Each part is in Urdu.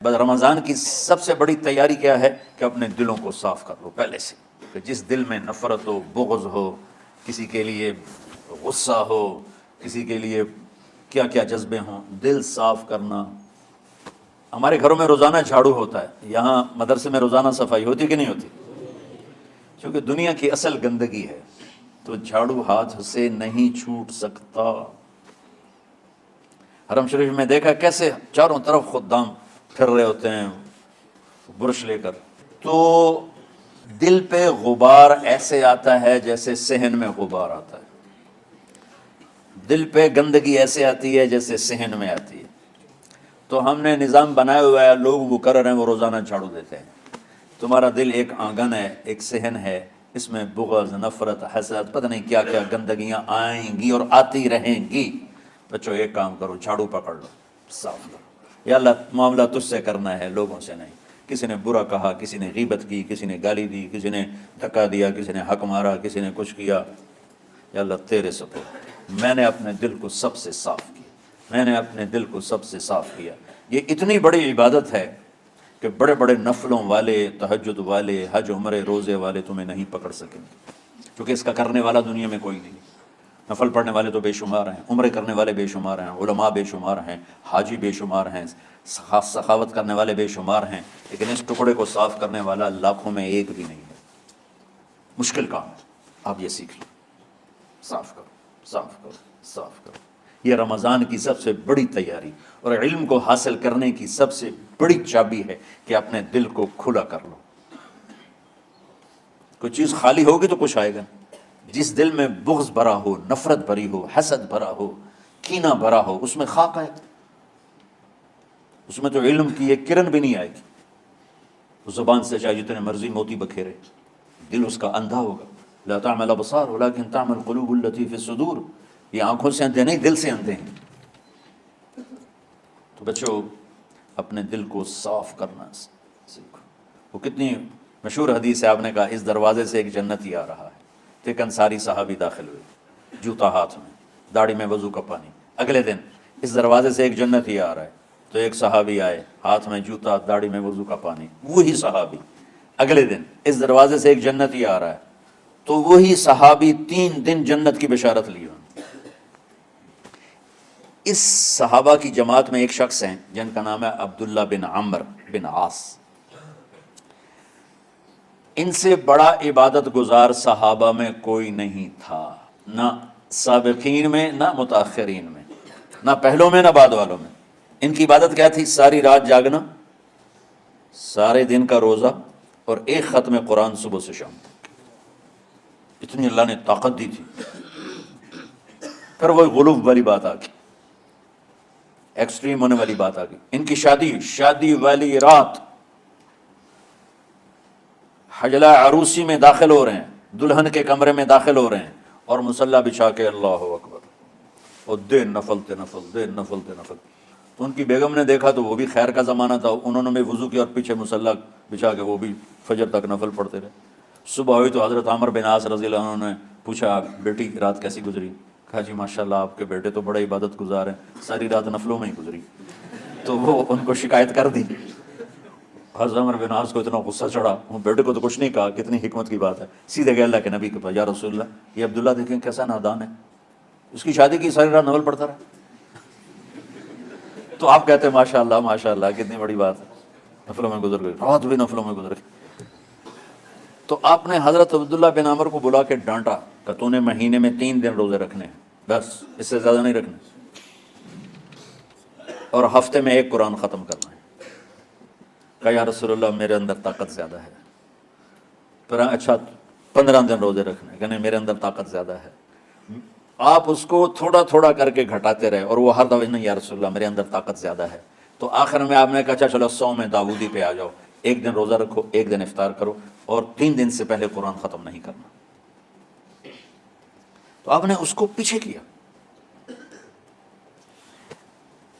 بس رمضان کی سب سے بڑی تیاری کیا ہے کہ اپنے دلوں کو صاف کر لو پہلے سے، کہ جس دل میں نفرت ہو، بغض ہو، کسی کے لیے غصہ ہو، کسی کے لیے کیا کیا جذبے ہوں، دل صاف کرنا۔ ہمارے گھروں میں روزانہ جھاڑو ہوتا ہے، یہاں مدرسے میں روزانہ صفائی ہوتی کہ نہیں ہوتی؟ کیونکہ دنیا کی اصل گندگی ہے تو جھاڑو ہاتھ سے نہیں چھوٹ سکتا۔ حرم شریف میں دیکھا کیسے چاروں طرف خدام پھر رہے ہوتے ہیں برش لے کر، تو دل پہ غبار ایسے آتا ہے جیسے صحن میں غبار آتا ہے، دل پہ گندگی ایسے آتی ہے جیسے صحن میں آتی ہے۔ تو ہم نے نظام بنایا ہوا ہے، لوگ وہ کر رہے ہیں، وہ روزانہ جھاڑو دیتے ہیں۔ تمہارا دل ایک آنگن ہے، ایک صحن ہے، اس میں بغض، نفرت، حسد، پتہ نہیں کیا کیا گندگیاں آئیں گی اور آتی رہیں گی۔ بچوں ایک کام کرو، جھاڑو پکڑ لو، صاف کرو۔ یا اللہ معاملہ تجھ سے کرنا ہے، لوگوں سے نہیں۔ کسی نے برا کہا، کسی نے غیبت کی، کسی نے گالی دی، کسی نے دھکا دیا، کسی نے حق مارا، کسی نے کچھ کیا، یا اللہ تیرے سپرد میں نے اپنے دل کو سب سے صاف کیا، میں نے اپنے دل کو سب سے صاف کیا۔ یہ اتنی بڑی عبادت ہے کہ بڑے بڑے نفلوں والے، تہجد والے، حج عمرے روزے والے تمہیں نہیں پکڑ سکیں گے، کیونکہ اس کا کرنے والا دنیا میں کوئی نہیں۔ نفل پڑھنے والے تو بے شمار ہیں، عمرے کرنے والے بے شمار ہیں، علماء بے شمار ہیں، حاجی بے شمار ہیں، سخاوت کرنے والے بے شمار ہیں، لیکن اس ٹکڑے کو صاف کرنے والا لاکھوں میں ایک بھی نہیں ہے۔ مشکل کام ہے، آپ یہ سیکھ لیں، صاف کرو، صاف کرو، صاف کرو۔ یہ رمضان کی سب سے بڑی تیاری اور علم کو حاصل کرنے کی سب سے بڑی چابی ہے کہ اپنے دل کو کھلا کر لو۔ کوئی چیز خالی ہوگی تو کچھ آئے گا۔ جس دل میں بغض بھرا ہو، نفرت بھری ہو، حسد بھرا ہو، کینہ بھرا ہو، اس میں خاک آئے گا، اس میں تو علم کی ایک کرن بھی نہیں آئے گی۔ اس زبان سے چاہے جتنے مرضی موتی بکھیرے، دل اس کا اندھا ہوگا۔ لا تعمل ابصار ولكن تعمل قلوب التي في الصدور۔ یہ آنکھوں سے اندھے نہیں، دل سے اندھے ہیں۔ تو بچوں اپنے دل کو صاف کرنا سیکھو۔ وہ کتنی مشہور حدیث ہے، آپ نے کہا اس دروازے سے ایک جنتی آ رہا ہے، تو ایک انصاری صحابی داخل ہوئے، جوتا ہاتھ میں، داڑھی میں وضو کا پانی۔ اگلے دن اس دروازے سے ایک جنتی آ رہا ہے، تو ایک صحابی آئے، ہاتھ میں جوتا، داڑھی میں وضو کا پانی، وہی صحابی۔ اگلے دن اس دروازے سے ایک جنتی آ رہا ہے، تو وہی صحابی 3 دن جنت کی بشارت لی۔ اس صحابہ کی جماعت میں ایک شخص ہیں جن کا نام ہے عبداللہ بن عمرو بن عاص۔ ان سے بڑا عبادت گزار صحابہ میں کوئی نہیں تھا، نہ سابقین میں، نہ متاخرین میں، نہ پہلوں میں، نہ بعد والوں میں۔ ان کی عبادت کیا تھی؟ ساری رات جاگنا، سارے دن کا روزہ، اور ایک ختم قرآن صبح سے شام تک۔ اتنی اللہ نے طاقت دی تھی۔ پھر وہ غلوف والی بات آ گئی، ایکسٹریم ہونے والی بات آ گئی۔ ان کی شادی والی رات حجلہ عروسی میں داخل ہو رہے ہیں، دلہن کے کمرے میں داخل ہو رہے ہیں، اور مصلی بچھا کے اللہ اکبر، اور دیر نفل تے نفل، دیر نفل تے نفل۔ تو ان کی بیگم نے دیکھا تو وہ بھی خیر کا زمانہ تھا، انہوں نے بھی وضو کیا اور پیچھے مصلی بچھا کے وہ بھی فجر تک نفل پڑھتے رہے۔ صبح ہوئی تو حضرت عمرو بن عاص رضی اللہ عنہ نے پوچھا بیٹی رات کیسی گزری؟ کہا جی ماشاءاللہ آپ کے بیٹے تو بڑے عبادت گزار ہیں، ساری رات نفلوں میں ہی گزری۔ تو وہ ان کو شکایت کر دی۔ حضرت عمرو بن عاص کو اتنا غصہ چڑھا، وہ بیٹے کو تو کچھ نہیں کہا، کتنی حکمت کی بات ہے، سیدھے گئے اللہ کے نبی کے پاس، یا رسول اللہ یہ عبداللہ دیکھیں کیسا نادان ہے، اس کی شادی کی ساری رات نفل پڑھتا رہا۔ تو آپ کہتے ہیں ماشاءاللہ ماشاءاللہ کتنی بڑی بات ہے، نفلوں میں گزر گئی، رات بھی نفلوں میں گزر گئی۔ تو آپ نے حضرت عبداللہ بن عمر کو بلا کے ڈانٹا کہ تو نے مہینے میں 3 دن روزے رکھنے ہیں، بس اس سے زیادہ نہیں رکھنے، اور ہفتے میں 1 قرآن ختم کرنا ہے۔ کہا یا رسول اللہ میرے اندر طاقت زیادہ ہے۔ پھر اچھا 15 دن روزے رکھنے، کہ نہیں میرے اندر طاقت زیادہ ہے۔ آپ اس کو تھوڑا تھوڑا کر کے گھٹاتے رہے، اور وہ ہر دفعہ نہیں یا رسول اللہ میرے اندر طاقت زیادہ ہے۔ تو آخر میں آپ نے کہا اچھا چلو 100 میں داؤدی پہ آ جاؤ، 1 دن روزہ رکھو، 1 دن افطار کرو، اور 3 دن سے پہلے قرآن ختم نہیں کرنا۔ تو آپ نے اس کو پیچھے کیا۔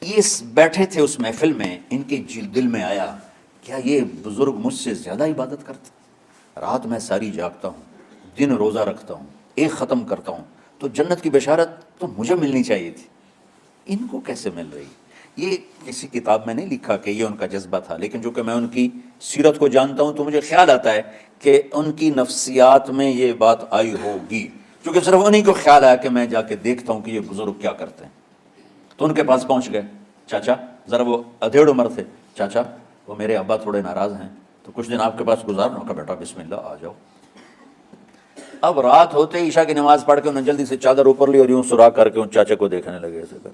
یہ بیٹھے تھے اس محفل میں، ان کے دل میں آیا کیا یہ بزرگ مجھ سے زیادہ عبادت کرتے؟ رات میں ساری جاگتا ہوں، دن روزہ رکھتا ہوں، 1 ختم کرتا ہوں، تو جنت کی بشارت تو مجھے ملنی چاہیے تھی، ان کو کیسے مل رہی؟ یہ کسی کتاب میں نہیں لکھا کہ یہ ان کا جذبہ تھا، لیکن جو کہ میں ان کی سیرت کو جانتا ہوں تو مجھے خیال آتا ہے کہ ان کی نفسیات میں یہ بات آئی ہوگی، کیونکہ صرف انہی کو خیال آیا کہ میں جا کے دیکھتا ہوں کہ یہ بزرگ کیا کرتے ہیں۔ تو ان کے پاس پہنچ گئے، چاچا ذرا، وہ ادھیڑ عمر تھے، چاچا وہ میرے ابا تھوڑے ناراض ہیں تو کچھ دن آپ کے پاس گزارنا ہوگا، بیٹا بسم اللہ آ جاؤ۔ اب رات ہوتے عشاء کی نماز پڑھ کے انہوں نے جلدی سے چادر اوپر لی اور یوں سراغ کر کے ان چاچے کو دیکھنے لگے ایسے کر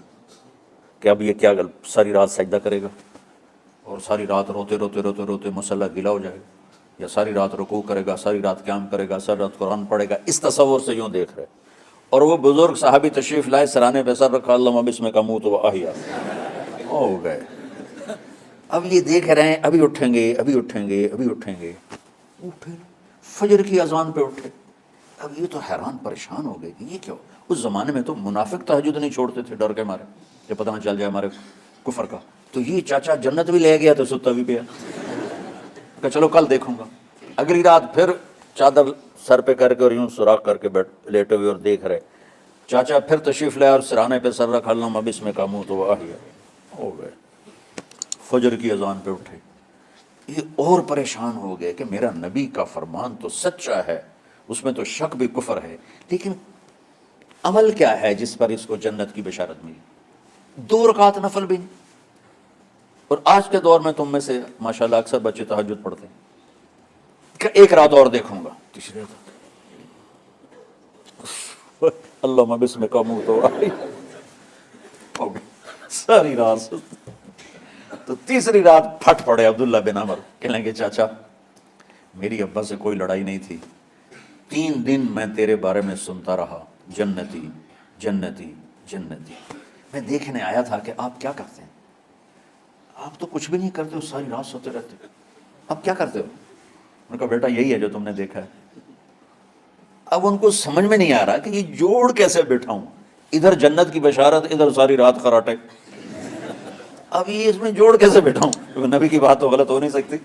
کہ اب یہ کیا ساری رات سجدہ کرے گا اور ساری رات روتے روتے روتے روتے مصلی گلا ہو جائے گا، یا ساری رات رکوع کرے گا، ساری رات قیام کرے گا، ساری رات قرآن پڑھے گا، اس تصور سے یوں دیکھ رہے۔ اور وہ بزرگ صحابی تشریف لائے، سرانے پہ سر رکھا، اللہم بسمک اموت و احیا، ہو گئے۔ اب یہ دیکھ رہے ہیں ابھی اٹھیں گے، ابھی اٹھیں گے، ابھی اٹھیں گے، اٹھے فجر کی اذان پہ اٹھے۔ اب یہ تو حیران پریشان ہو گئے کہ یہ کیا؟ اس زمانے میں تو منافق تہجد نہیں چھوڑتے تھے ڈر کے مارے کہ پتہ نہ چل جائے ہمارے کفر کا، تو یہ چاچا جنت بھی لے گیا تو ستا بھی پیا کہ چلو کل دیکھوں گا۔ اگلی رات پھر چادر سر پہ کر کے اور یوں سوراخ کر کے لیٹے ہوئے اور دیکھ رہے، چاچا پھر تشریف لائے اور سرانے پہ سر رکھا، اللہم بسمک اموت و احیا، ہو گئے۔ فجر کی اذان پہ اٹھے، یہ اور پریشان ہو گئے کہ میرا نبی کا فرمان تو سچا ہے، اس میں تو شک بھی کفر ہے، لیکن عمل کیا ہے جس پر اس کو جنت کی بشارت ملی؟ 2 رکعت نفل بھی نہیں۔ اور آج کے دور میں تم میں سے ماشاءاللہ اکثر بچے تہجد پڑھتے ہیں کہ ایک رات اور دیکھوں گا، تیسری رات اللہم بسمک اموت و احیا، ہو گئی ساری رات۔ تو تیسری رات پھٹ پڑے عبداللہ بن عمر، کہنے لگے چاچا میری ابا سے کوئی لڑائی نہیں تھی، 3 دن میں تیرے بارے میں سنتا رہا، جنتی جنتی جنتی، میں دیکھنے آیا تھا کہ آپ کیا کرتے ہیں، آپ تو کچھ بھی نہیں کرتے ہو، ساری رات سوتے رہتے ہو، آپ کیا کرتے ہو؟ ان کا بیٹا یہی ہے جو تم نے دیکھا ہے۔ اب ان کو سمجھ میں نہیں آ رہا کہ یہ جوڑ کیسے بٹھاؤں، ادھر جنت کی بشارت، ادھر ساری رات خراٹے، اب یہ اس میں جوڑ کیسے بٹھاؤں، کیونکہ نبی کی بات تو غلط ہو نہیں سکتی۔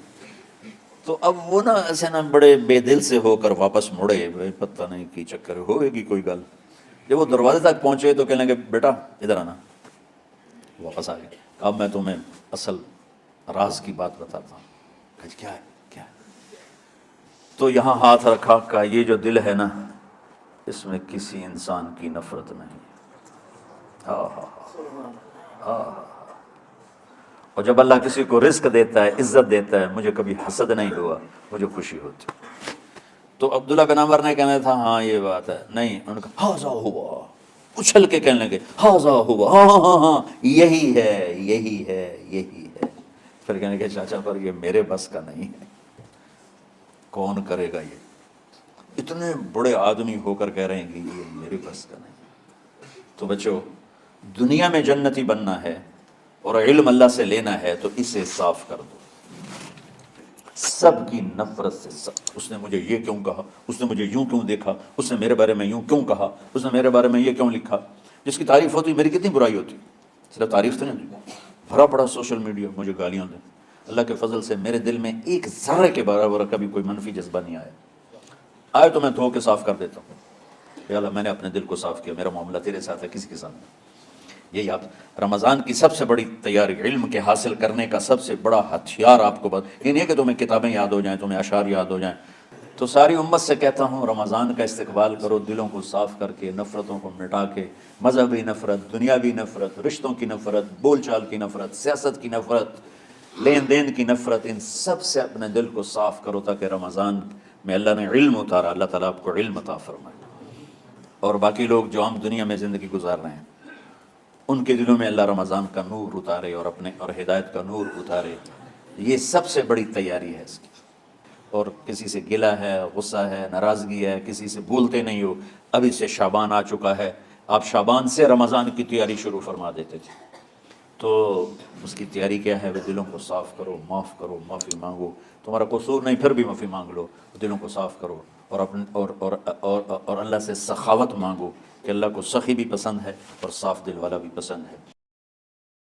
تو اب وہ نا ایسے نا بڑے بے دل سے ہو کر واپس مڑے، پتہ نہیں کی چکر ہوئے گی کوئی گل۔ جب وہ دروازے تک پہنچے تو کہنے لگے بیٹا ادھر آنا، واپس آ گئے۔ اب میں تمہیں اصل راز کی بات بتاتا ہوں۔ کہا کیا ہے کیا ہے؟ تو یہاں ہاتھ رکھا، کہا یہ جو دل ہے نا اس میں کسی انسان کی نفرت نہیں۔ اور جب اللہ کسی کو رزق دیتا ہے، عزت دیتا ہے، مجھے کبھی حسد نہیں ہوا، مجھے خوشی ہوتی۔ تو عبداللہ بن عمر نے کہنا تھا ہاں یہ بات ہے، نہیں، انہوں نے کہا ہاذا ہوا، اچھل کے کہنے لگے ہاذا ہوا، ہاں ہاں ہاں ہاں یہی ہے یہی ہے یہی ہے۔ پھر کہنے لگے چاچا پر یہ میرے بس کا نہیں ہے، کون کرے گا یہ؟ اتنے بڑے آدمی ہو کر کہہ رہے ہیں کہ یہ میرے بس کا نہیں۔ تو بچو، دنیا میں جنتی بننا ہے اور علم اللہ سے لینا ہے تو اسے صاف کر دو، سب کی نفرت سے۔ اس نے مجھے یہ کیوں کہا، اس نے مجھے یوں کیوں دیکھا، اس نے میرے بارے میں یوں کیوں کہا، اس نے میرے بارے میں یہ کیوں لکھا۔ جس کی تعریف ہوتی میری کتنی برائی ہوتی، صرف تعریف تو نہیں، بھرا پڑا سوشل میڈیا مجھے گالیاں دیں۔ اللہ کے فضل سے میرے دل میں ایک ذرے کے برابر کبھی کوئی منفی جذبہ نہیں آیا، آئے تو میں دھو کے صاف کر دیتا ہوں، یا اللہ میں نے اپنے دل کو صاف کیا، میرا معاملہ تیرے ساتھ ہے، کسی کے ساتھ نہیں۔ یہی آپ رمضان کی سب سے بڑی تیاری، علم کے حاصل کرنے کا سب سے بڑا ہتھیار آپ کو یہ نہیں ہے کہ تمہیں کتابیں یاد ہو جائیں، تمہیں اشعار یاد ہو جائیں۔ تو ساری امت سے کہتا ہوں رمضان کا استقبال کرو، دلوں کو صاف کر کے، نفرتوں کو مٹا کے، مذہبی نفرت، دنیاوی نفرت، رشتوں کی نفرت، بول چال کی نفرت، سیاست کی نفرت، لین دین کی نفرت، ان سب سے اپنے دل کو صاف کرو تاکہ رمضان میں اللہ نے علم اتارا، اللہ تعالیٰ آپ کو علم عطا فرمائے، اور باقی لوگ جو عام دنیا میں زندگی گزار رہے ہیں ان کے دلوں میں اللہ رمضان کا نور اتارے اور اپنے اور ہدایت کا نور اتارے۔ یہ سب سے بڑی تیاری ہے اس کی۔ اور کسی سے گلہ ہے، غصہ ہے، ناراضگی ہے، کسی سے بولتے نہیں ہو، ابھی سے شعبان آ چکا ہے، آپ شعبان سے رمضان کی تیاری شروع فرما دیتے تھے، تو اس کی تیاری کیا ہے؟ وہ دلوں کو صاف کرو، معاف کرو، معافی مانگو، تمہارا قصور نہیں پھر بھی معافی مانگ لو، دلوں کو صاف کرو، اور اپنے اور اللہ سے سخاوت مانگو کہ اللہ کو سخی بھی پسند ہے اور صاف دل والا بھی پسند ہے۔